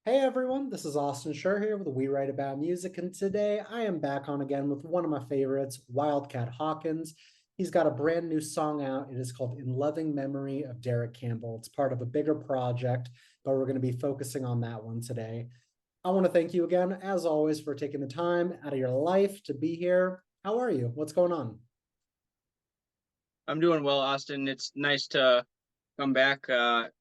Hey everyone, this is Austin Schur here with We Write About Music, and today I am back on again with one of my favorites, Wildcat Hawkins. He's got a brand new song out. It is called In Loving Memory of Derek Campbell. It's part of a bigger project, but we're going to be focusing on that one today. I want to thank you again, as always, for taking the time out of your life to be here. How are you? What's going on? I'm doing well, Austin. It's nice to come back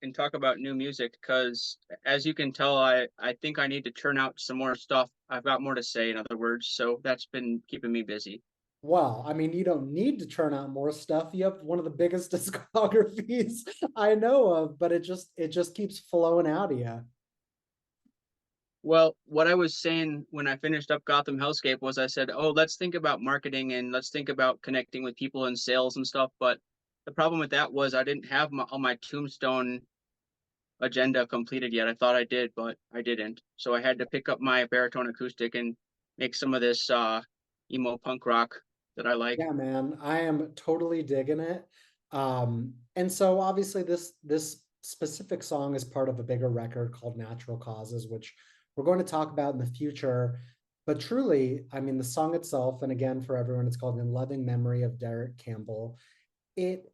and talk about new music because, as you can tell, I think I need to churn out some more stuff. I've got more to say, in other words, so that's been keeping me busy. Well, I mean, you don't need to churn out more stuff. You have one of the biggest discographies I know of, but it just keeps flowing out of you. Well, what I was saying when I finished up Gotham Hellscape was I said, "Oh, let's think about marketing and let's think about connecting with people in sales and stuff." But the problem with that was I didn't have all my Tombstone agenda completed yet. I thought I did, but I didn't. So I had to pick up my baritone acoustic and make some of this emo punk rock that I like. Yeah, man, I am totally digging it. And so obviously this specific song is part of a bigger record called Natural Causes, which we're going to talk about in the future. But truly, I mean, the song itself, and again for everyone, it's called In Loving Memory of Derek Campbell. It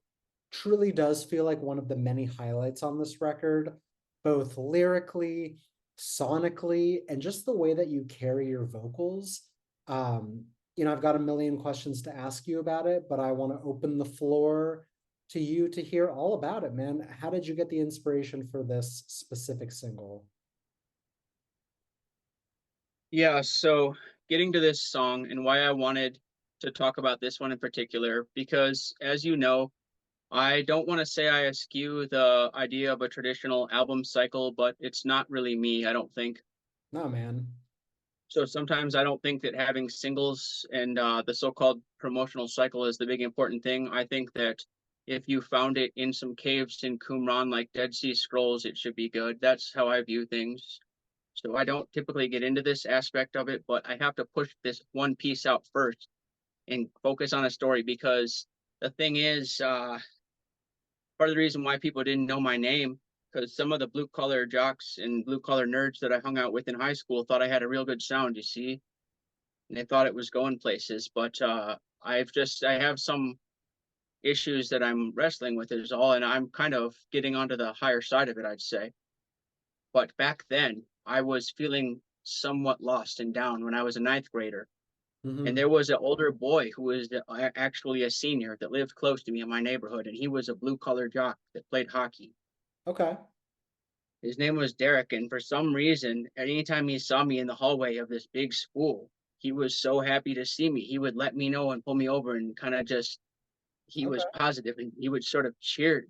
truly does feel like one of the many highlights on this record, both lyrically, sonically, and just the way that you carry your vocals. Um, I've got a million questions to ask you about it, but I want to open the floor to you to hear all about it, man. How did you get the inspiration for this specific single? Yeah, so getting to this song and why I wanted to talk about this one in particular, because as you know, I don't want to say I eschew the idea of a traditional album cycle, but it's not really me, I don't think. No, man. So sometimes I don't think that having singles and the so-called promotional cycle is the big important thing. I think that if you found it in some caves in Qumran like Dead Sea Scrolls, it should be good. That's how I view things. So I don't typically get into this aspect of it, but I have to push this one piece out first and focus on a story because the thing is, part of the reason why people didn't know my name because some of the blue collar jocks and blue collar nerds that I hung out with in high school thought I had a real good sound, you see, and they thought it was going places. But I have some issues that I'm wrestling with is all, and I'm kind of getting onto the higher side of it, I'd say. But back then, I was feeling somewhat lost and down when I was a ninth grader. And Hmm. there was an older boy who was actually a senior that lived close to me in my neighborhood, and he was a blue collar jock that played hockey. Okay. His name was Derek, and for some reason, anytime he saw me in the hallway of this big school, he was so happy to see me. He would let me know and pull me over and kind of just he was Okay. positive and he would sort of cheer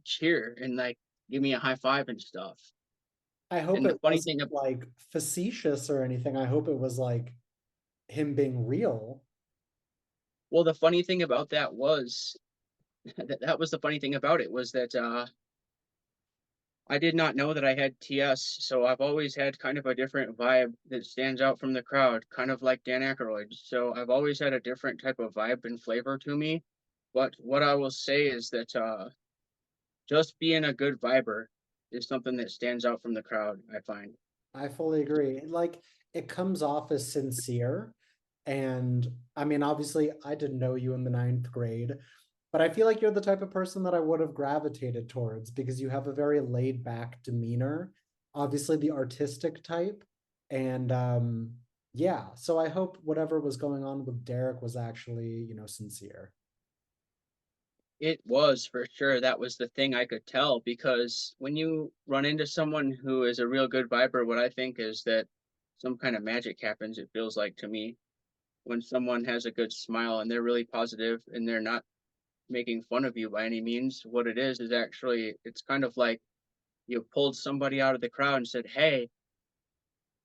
and like give me a high five and stuff. I hope And the it funny wasn't thing, like facetious or anything. I hope it was like him being real. well, the funny thing about that was that was the funny thing about it was that I did not know that I had TS, so I've always had kind of a different vibe that stands out from the crowd, kind of like Dan Aykroyd. So I've always had a different type of vibe and flavor to me. But what I will say is that just being a good viber is something that stands out from the crowd, I find. I fully agree. Like it comes off as sincere. And I mean, obviously, I didn't know you in the ninth grade, but I feel like you're the type of person that I would have gravitated towards because you have a very laid back demeanor, obviously, the artistic type. And yeah, so I hope whatever was going on with Derek was actually, sincere. It was for sure. That was the thing I could tell because when you run into someone who is a real good viber, what I think is that some kind of magic happens, it feels like to me, when someone has a good smile and they're really positive and they're not making fun of you by any means. What it is actually, it's kind of like you pulled somebody out of the crowd and said, "Hey,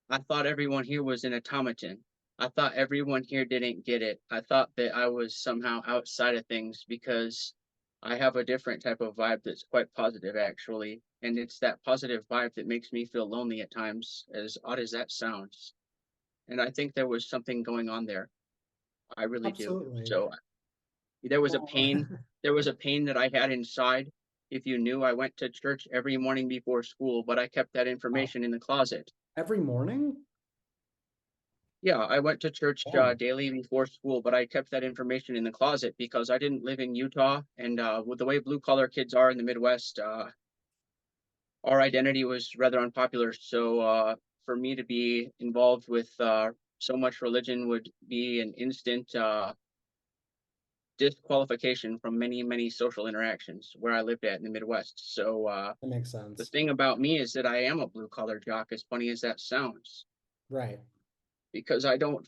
I thought everyone here was an automaton. I thought everyone here didn't get it. I thought that I was somehow outside of things because I have a different type of vibe that's quite positive, actually. And it's that positive vibe that makes me feel lonely at times, as odd as that sounds. And I think there was something going on there. I really do. Absolutely. So there was a Well, pain. There was a pain that I had inside. If you knew, I went to church every morning before school, but I kept that wow. information in the closet. Every morning? Yeah, I went to church Wow, daily before school, but I kept that information in the closet because I didn't live in Utah, and with the way blue collar kids are in the Midwest, our identity was rather unpopular. So for me to be involved with so much religion would be an instant disqualification from many, many social interactions where I lived at in the Midwest. So that makes the sense. thing about me is that I am a blue collar jock, as funny as that sounds, Right. because I don't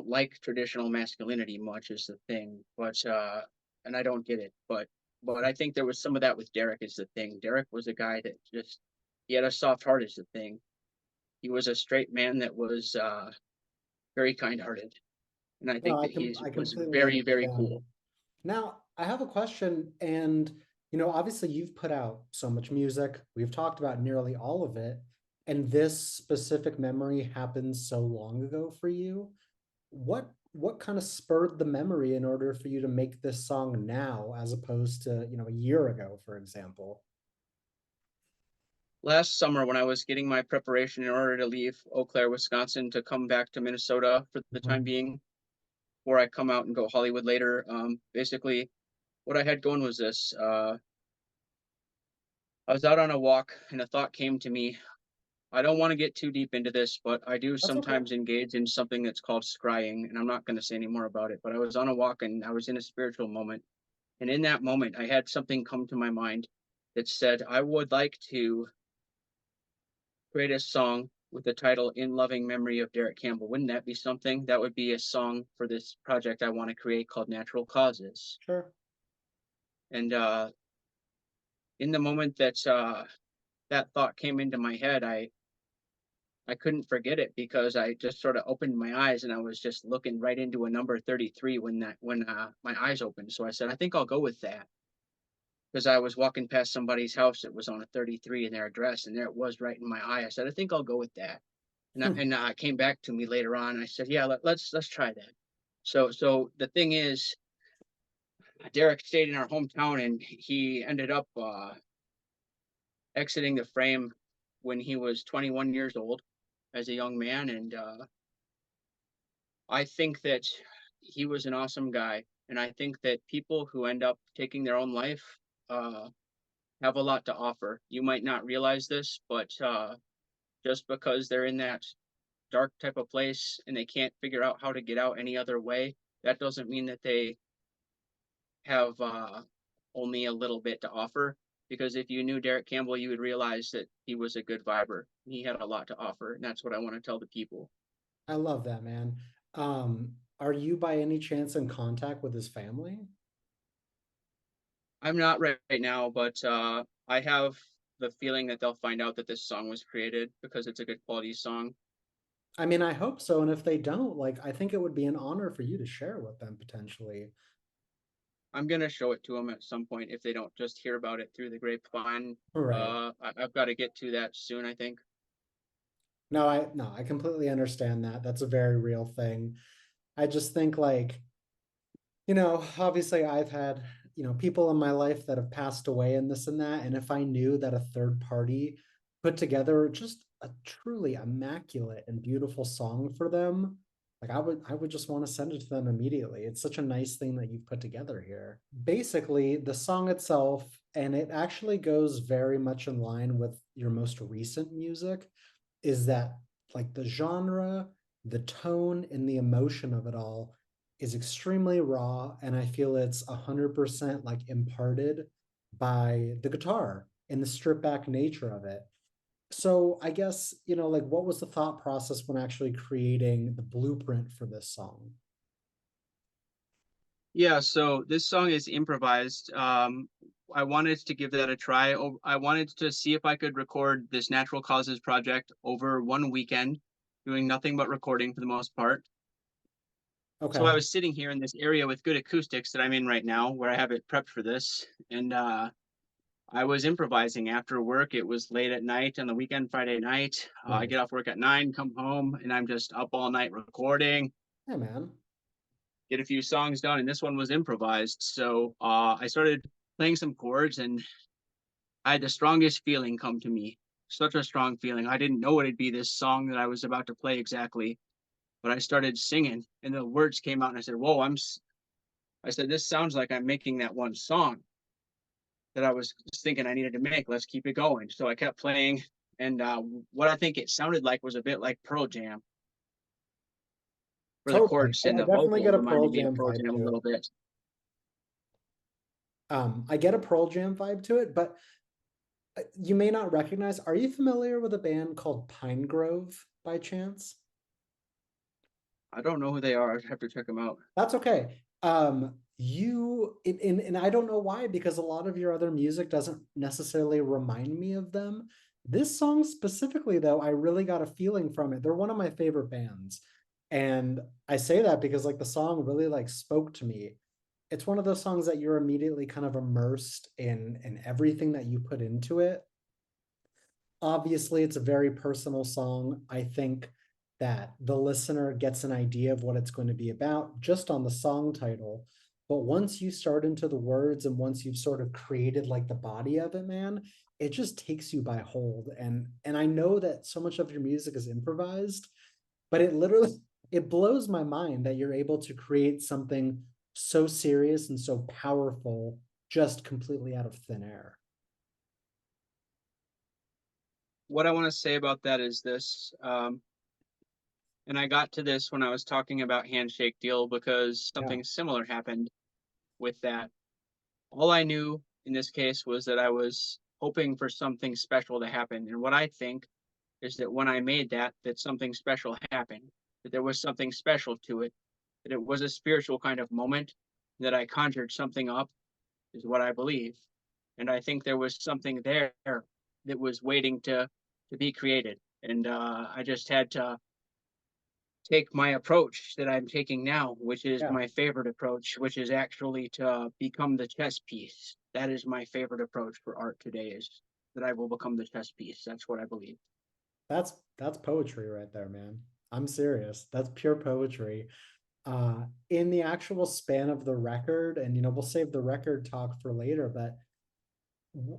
like traditional masculinity much is the thing, but and I don't get it, but I think there was some of that with Derek is the thing. Derek was a guy that just he had a soft heart is the thing. He was a straight man that was very kind hearted, and I No, think that he I was completely very, very understand. cool. Now, I have a question, and obviously you've put out so much music. We've talked about nearly all of it, and this specific memory happened so long ago for you. What kind of spurred the memory in order for you to make this song now, as opposed to, a year ago, for example? Last summer, when I was getting my preparation in order to leave Eau Claire, Wisconsin, to come back to Minnesota for the time Mhm. being, before I come out and go Hollywood later, basically what I had going was this. I was out on a walk and a thought came to me. I don't want to get too deep into this, but I do That's okay. sometimes engage in something that's called scrying, and I'm not going to say any more about it. But I was on a walk and I was in a spiritual moment. And in that moment, I had something come to my mind that said, I would like to create a song with the title In Loving Memory of Derek Campbell. Wouldn't that be something? That would be a song for this project I want to create called Natural Causes. Sure. And in the moment that that thought came into my head, I couldn't forget it because I just sort of opened my eyes and I was just looking right into a number 33 when my eyes opened. So I said, I think I'll go with that because I was walking past somebody's house that was on a 33 in their address, and there it was right in my eye. I said, I think I'll go with that. And it came back to me later on. I said, yeah, let's try that. So the thing is, Derek stayed in our hometown, and he ended up exiting the frame when he was 21 years old as a young man, and I think that he was an awesome guy, and I think that people who end up taking their own life uh, have a lot to offer. You might not realize this, but just because they're in that dark type of place and they can't figure out how to get out any other way, that doesn't mean that they have only a little bit to offer. Because if you knew Derek Campbell, you would realize that he was a good viber. He had a lot to offer, and that's what I want to tell the people. I love that, man. Are you by any chance in contact with his family? I'm not right now, but I have the feeling that they'll find out that this song was created because it's a good quality song. I mean, I hope so. And if they don't, like, I think it would be an honor for you to share with them potentially. I'm gonna show it to them at some point if they don't just hear about it through the grapevine. Right. I've got to get to that soon, I think. No, I completely understand that. That's a very real thing. I just think like, obviously I've had, people in my life that have passed away and this and that. And if I knew that a third party put together just a truly immaculate and beautiful song for them, like I would just want to send it to them immediately. It's such a nice thing that you've put together here. Basically, the song itself, and it actually goes very much in line with your most recent music, is that like the genre, the tone, and the emotion of it all is extremely raw, and I feel it's 100% like imparted by the guitar and the stripped back nature of it. So I guess, like what was the thought process when actually creating the blueprint for this song? Yeah, so this song is improvised. I wanted to give that a try. I wanted to see if I could record this Natural Causes project over one weekend, doing nothing but recording for the most part. So Okay. I was sitting here in this area with good acoustics that I'm in right now, where I have it prepped for this, and I was improvising after work. It was late at night on the weekend, Friday night. I Nice. get off work at 9, come home, and I'm just up all night recording, Yeah, man. get a few songs done, and this one was improvised. So I started playing some chords, and I had the strongest feeling come to me. such a strong feeling. I didn't know it'd be this song that I was about to play exactly, but I started singing and the words came out and I said, "Whoa, I said this sounds like I'm making that one song that I was just thinking I needed to make. Let's keep it going." So I kept playing, and what I think it sounded like was a bit like Pearl Jam, where the Totally. chords and I the definitely get vocal a Pearl reminded me of Jam Pearl vibe Jam a to it. little bit. I get a Pearl Jam vibe to it, but you may not recognize. Are you familiar with a band called Pine Grove by chance? I don't know who they are. I'd have to check them out. That's okay. And I don't know why, because a lot of your other music doesn't necessarily remind me of them. This song specifically, though, I really got a feeling from it. They're one of my favorite bands. And I say that because like the song really like spoke to me. It's one of those songs that you're immediately kind of immersed in everything that you put into it. Obviously, it's a very personal song. I think that the listener gets an idea of what it's going to be about just on the song title. But once you start into the words and once you've sort of created like the body of it, man, it just takes you by hold. And I know that so much of your music is improvised, but it literally it blows my mind that you're able to create something so serious and so powerful just completely out of thin air. What I want to say about that is this, and I got to this when I was talking about Handshake Deal because Yeah. something similar happened with that. All I knew in this case was that I was hoping for something special to happen. And what I think is that when I made that, that something special happened, that there was something special to it, that it was a spiritual kind of moment, that I conjured something up, is what I believe. And I think there was something there that was waiting to be created. And I just had to take my approach that I'm taking now, which is Yeah. my favorite approach, which is actually to become the chess piece. That is my favorite approach for art today, is that I will become the chess piece. That's what I believe. That's poetry right there, man. I'm serious. That's pure poetry. In the actual span of the record, and we'll save the record talk for later, but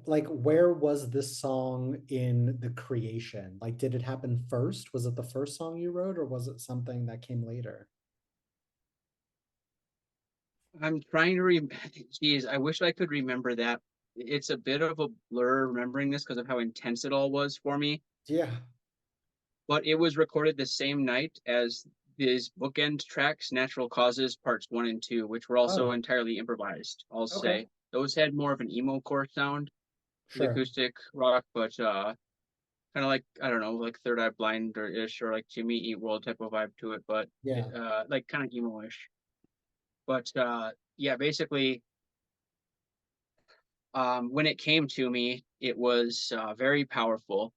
like where was this song in the creation? Like did it happen first? Was it the first song you wrote or was it something that came later? I'm trying to geez, I wish I could remember that. It's a bit of a blur remembering this because of how intense it all was for me. Yeah. But it was recorded the same night as these bookend tracks, Natural Causes Parts 1 and 2, which were also Oh, entirely improvised, I'll okay. say. Those had more of an emo core sound, the Sure. acoustic rock, but kind of like, I don't know, like Third Eye Blind or ish, or like Jimmy Eat World type of vibe to it, but Yeah. like kind of emo-ish. But yeah, basically, when it came to me, it was very powerful,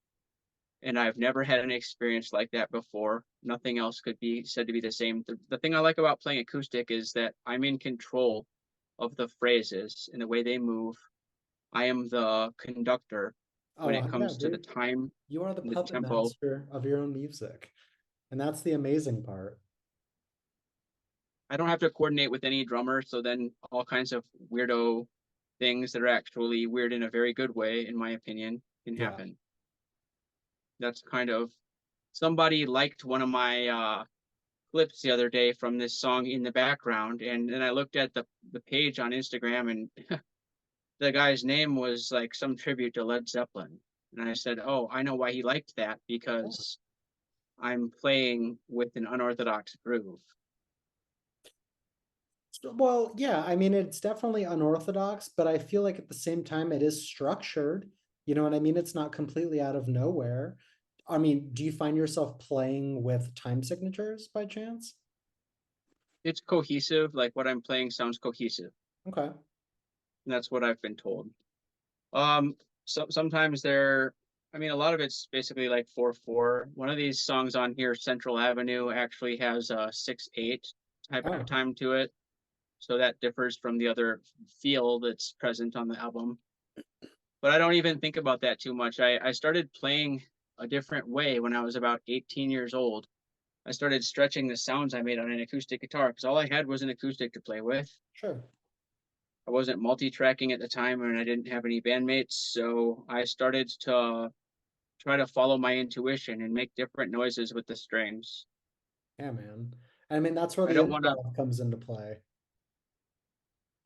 and I've never had an experience like that before. Nothing else could be said to be the same. The thing I like about playing acoustic is that I'm in control of the phrases and the way they move. I am the conductor when Oh, it yeah, comes to the dude. time You are the and the puppet tempo. master of your own music. And that's the amazing part. I don't have to coordinate with any drummer, so then all kinds of weirdo things that are actually weird in a very good way, in my opinion, can Yeah. happen. That's kind of somebody liked one of my clips the other day from this song in the background, and then I looked at the page on Instagram, and the guy's name was like some tribute to Led Zeppelin. And I said, "Oh, I know why he liked that, because I'm playing with an unorthodox groove." Well, yeah, I mean, it's definitely unorthodox, but I feel like at the same time it is structured. You know what I mean? It's not completely out of nowhere. I mean, do you find yourself playing with time signatures by chance? It's cohesive, like what I'm playing sounds cohesive. Okay. And that's what I've been told. Um, sometimes I mean, a lot of it's basically like 4/4. One of these songs on here, Central Avenue, actually has a 6/8 type of Oh, time to it. So that differs from the other feel that's present on the album. But I don't even think about that too much. I started playing a different way when I was about 18 years old. I started stretching the sounds I made on an acoustic guitar because all I had was an acoustic to play with. sure. I wasn't multi-tracking at the time and I didn't have any bandmates, so I started to try to follow my intuition and make different noises with the strings. Yeah, man. I mean, that's where I the don't want to improv comes into play.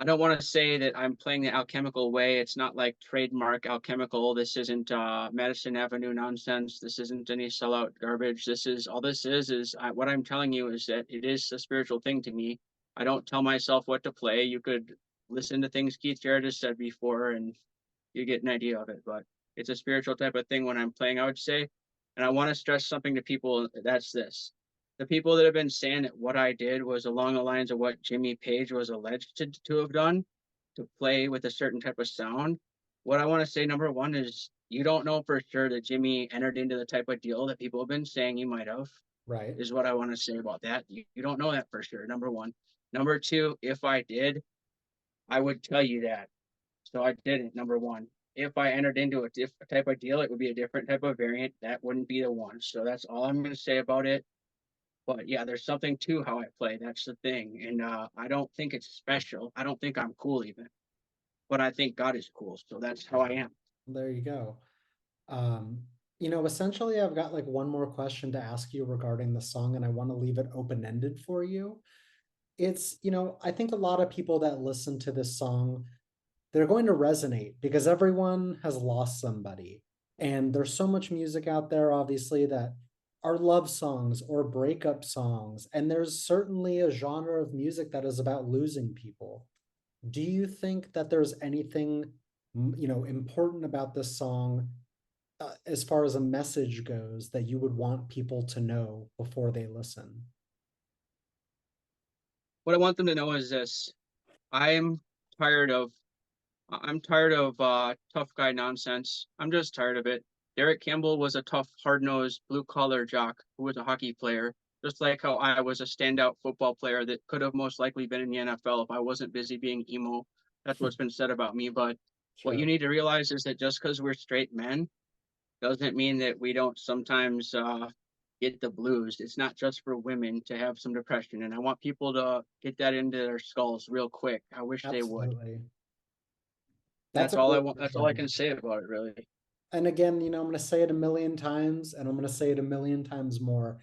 I don't want to say that I'm playing the alchemical way. It's not like trademark alchemical. This isn't Madison Avenue nonsense. This isn't any sellout garbage. This is all this is what I'm telling you is that it is a spiritual thing to me. I don't tell myself what to play. You could listen to things Keith Jarrett has said before and you get an idea of it, but it's a spiritual type of thing when I'm playing, I would say. And I want to stress something to people, that's this. The people that have been saying that what I did was along the lines of what Jimmy Page was alleged to have done, to play with a certain type of sound. What I want to say, number one, is you don't know for sure that Jimmy entered into the type of deal that people have been saying he might have, Right. is what I want to say about that. You don't know that for sure, number one. Number two, if I did, I would tell you that. So I didn't, number one. If I entered into a different type of deal, it would be a different type of variant. That wouldn't be the one. So that's all I'm going to say about it. But yeah, there's something to how I play. That's the thing. And I don't think it's special. I don't think I'm cool even. But I think God is cool. So that's how I am. There you go. Um, essentially, I've got like one more question to ask you regarding the song, and I want to leave it open-ended for you. I think a lot of people that listen to this song, they're going to resonate because everyone has lost somebody. And there's so much music out there, obviously, that are love songs or breakup songs. And there's certainly a genre of music that is about losing people. Do you think that there's anything, important about this song as far as a message goes that you would want people to know before they listen? What I want them to know is this. I'm tired of I'm tired of tough guy nonsense. I'm just tired of it. Derek Campbell was a tough, hard-nosed, blue-collar jock who was a hockey player, just like how I was a standout football player that could have most likely been in the NFL if I wasn't busy being emo. That's what's been said about me. But what you Sure. need to realize is that just because we're straight men doesn't mean that we don't sometimes get the blues. It's not just for women to have some depression, and I want people to get that into their skulls real quick. I wish they would. Absolutely. That's That's a all I great want. That's all I can reframe. say about it, really. And again, I'm going to say it a million times and I'm going to say it a million times more.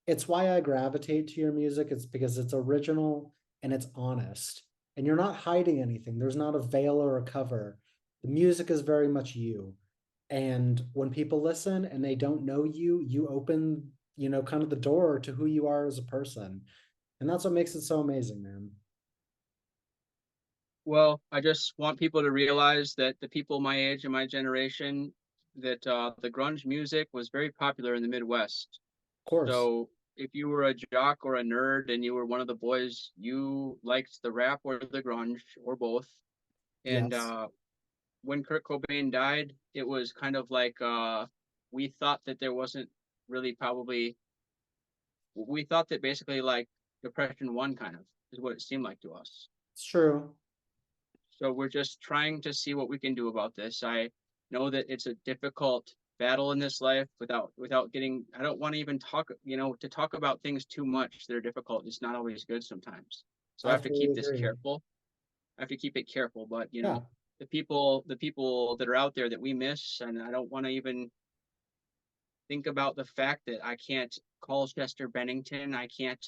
It's why I gravitate to your music. It's because it's original and it's honest. And you're not hiding anything. There's not a veil or a cover. The music is very much you. And when people listen and they don't know you, you open, kind of the door to who you are as a person. And that's what makes it so amazing, man. Well, I just want people to realize that the people my age and my generation, that the grunge music was very popular in the Midwest. Of course. So if you were a jock or a nerd and you were one of the boys, you liked the rap or the grunge or both. And Yes. when Kurt Cobain died, it was kind of like we thought that there wasn't really probably we thought that basically like depression won kind of is what it seemed like to us. It's true. So we're just trying to see what we can do about this. I know that it's a difficult battle in this life without getting I don't want to even talk, to talk about things too much that are difficult. It's not always good sometimes. So I I have to fully keep this agree. careful. I have to keep it careful, but Yeah. the people that are out there that we miss, and I don't want to even think about the fact that I can't call Chester Bennington. I can't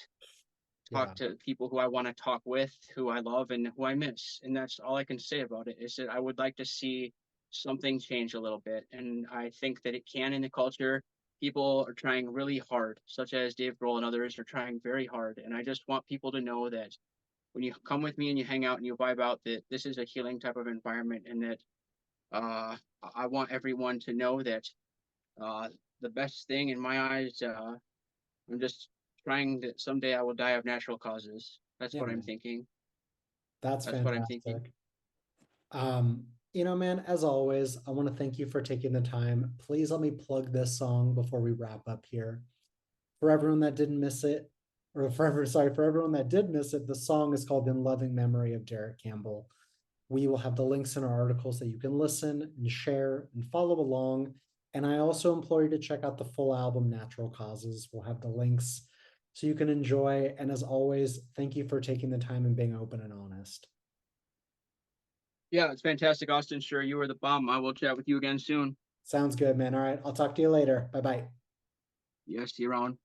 Yeah. talk to people who I want to talk with, who I love, and who I miss. And that's all I can say about it is that I would like to see something change a little bit. And I think that it can in the culture. People are trying really hard, such as Dave Grohl and others are trying very hard. And I just want people to know that when you come with me and you hang out and you vibe out, that this is a healing type of environment, and that uh, I want everyone to know that uh, the best thing in my eyes, I'm just trying that someday I will die of natural causes. That's Yeah, what I'm man. thinking. That's That's what I'm thinking. fantastic. Man, as always, I want to thank you for taking the time. Please let me plug this song before we wrap up here. For everyone that didn't miss it, for everyone that did miss it, the song is called In Loving Memory of Derek Campbell. We will have the links in our articles that you can listen and share and follow along. And I also implore you to check out the full album, Natural Causes. We'll have the links so you can enjoy. And as always, thank you for taking the time and being open and honest. Yeah, it's fantastic, Austin. Sure, you were the bomb. I will chat with you again soon. Sounds good, man. All right. I'll talk to you later. Bye bye. Yes, see you around.